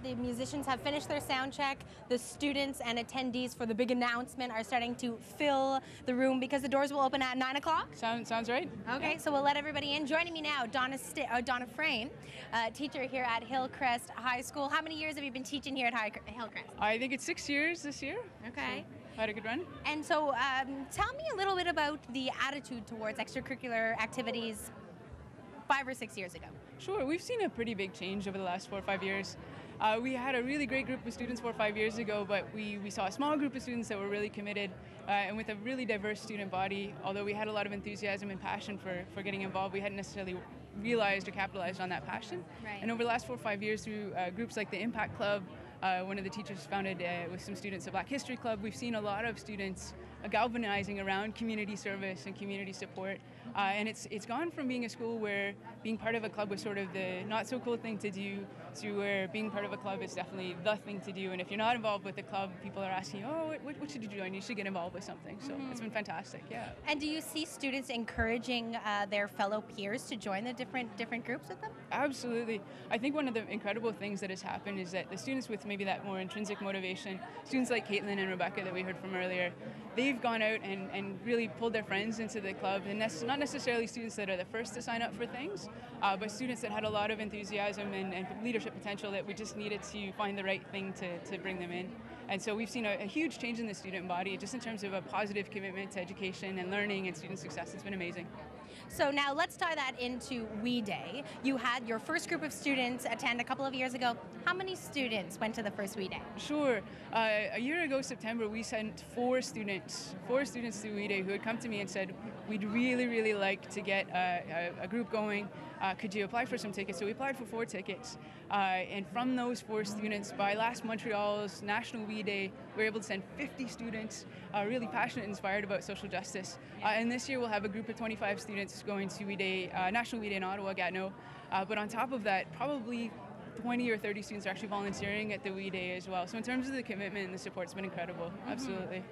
the musicians have finished their sound check. The students and attendees for the big announcement are starting to fill the room because the doors will open at 9 o'clock. Sounds right. Okay, so we'll let everybody in. Joining me now, Donna Frame, teacher here at Hillcrest High School. How many years have you been teaching here at Hillcrest? I think it's 6 years this year. Okay. So had a good run. And so tell me a little bit about the attitude towards extracurricular activities 5 or 6 years ago. Sure, we've seen a pretty big change over the last 4 or 5 years. We had a really great group of students 4 or 5 years ago, but we saw a small group of students that were really committed and with a really diverse student body. Although we had a lot of enthusiasm and passion for getting involved, we hadn't necessarily realized or capitalized on that passion. Right. And over the last 4 or 5 years, through groups like the Impact Club, one of the teachers founded with some students a Black History Club, we've seen a lot of students galvanizing around community service and community support. And it's gone from being a school where being part of a club was sort of the not so cool thing to do to where being part of a club is definitely the thing to do. And if you're not involved with the club, people are asking, oh, what should you join? You should get involved with something. So it's been fantastic, yeah. And do you see students encouraging their fellow peers to join the different groups with them? Absolutely. I think one of the incredible things that has happened is that the students with maybe that more intrinsic motivation, students like Caitlin and Rebecca that we heard from earlier, they've gone out and really pulled their friends into the club. And that's not necessarily students that are the first to sign up for things, but students that had a lot of enthusiasm and leadership potential that we just needed to find the right thing to bring them in. And so we've seen a huge change in the student body just in terms of a positive commitment to education and learning and student success. It's been amazing. So now let's tie that into We Day. You had your first group of students attend a couple of years ago. How many students went to the first We Day? Sure. A year ago, September, we sent 4 students to We Day who had come to me and said, we'd really like to get a group going. Could you apply for some tickets? So we applied for 4 tickets. And from those 4 students, by last Montreal's National We Day, we were able to send 50 students really passionate and inspired about social justice. And this year we'll have a group of 25 students going to We Day, National We Day in Ottawa, Gatineau. But on top of that, probably 20 or 30 students are actually volunteering at the We Day as well. So in terms of the commitment and the support, it's been incredible. Absolutely.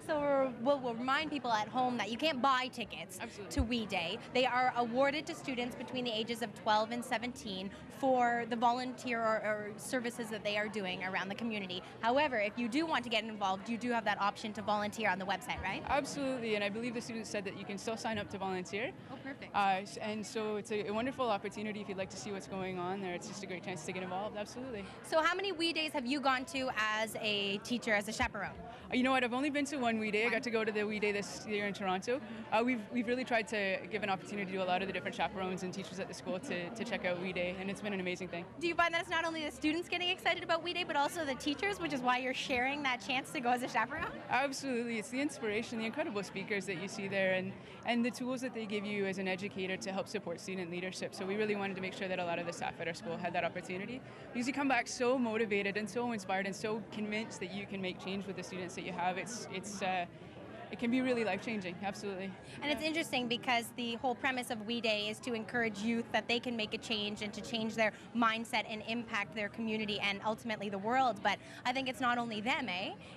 So we'll remind people at home that you can't buy tickets to We Day. They are awarded to students between the ages of 12 and 17 for the volunteer or services that they are doing around the community. However, if you do want to get involved, you do have that option to volunteer on the website, right? Absolutely, and I believe the students said that you can still sign up to volunteer. Oh, perfect. And so it's a wonderful opportunity if you'd like to see what's going on there. It's just a great chance to get involved, absolutely. So how many We Days have you gone to as a teacher, as a chaperone? You know what, I've only been to one We Day. I got to go to the We Day this year in Toronto. We've really tried to give an opportunity to a lot of the different chaperones and teachers at the school to check out We Day, and it's been an amazing thing. Do you find that it's not only the students getting excited about We Day, but also the teachers, which is why you're sharing that chance to go as a chaperone? Absolutely. It's the inspiration, the incredible speakers that you see there, and the tools that they give you as an educator to help support student leadership. So we really wanted to make sure that a lot of the staff at our school had that opportunity, because you come back so motivated and so inspired and so convinced that you can make change with the students that you have. It can be really life-changing, absolutely. And it's interesting because the whole premise of We Day is to encourage youth that they can make a change and to change their mindset and impact their community and ultimately the world. But I think it's not only them,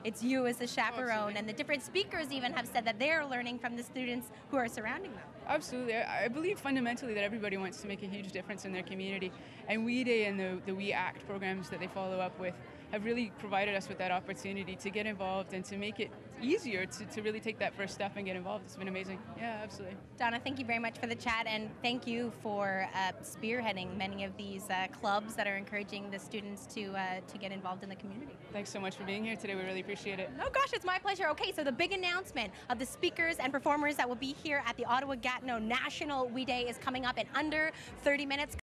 It's you as a chaperone, and the different speakers even have said that they're learning from the students who are surrounding them. Absolutely. I believe fundamentally that everybody wants to make a huge difference in their community. And We Day and the We Act programs that they follow up with have really provided us with that opportunity to get involved and to make it easier to really take that first step and get involved. It's been amazing. Yeah, absolutely. Donna, thank you very much for the chat, and thank you for spearheading many of these clubs that are encouraging the students to get involved in the community. Thanks so much for being here today. We really appreciate it. Oh gosh, it's my pleasure. Okay, so the big announcement of the speakers and performers that will be here at the Ottawa Gatineau National We Day is coming up in under 30 minutes.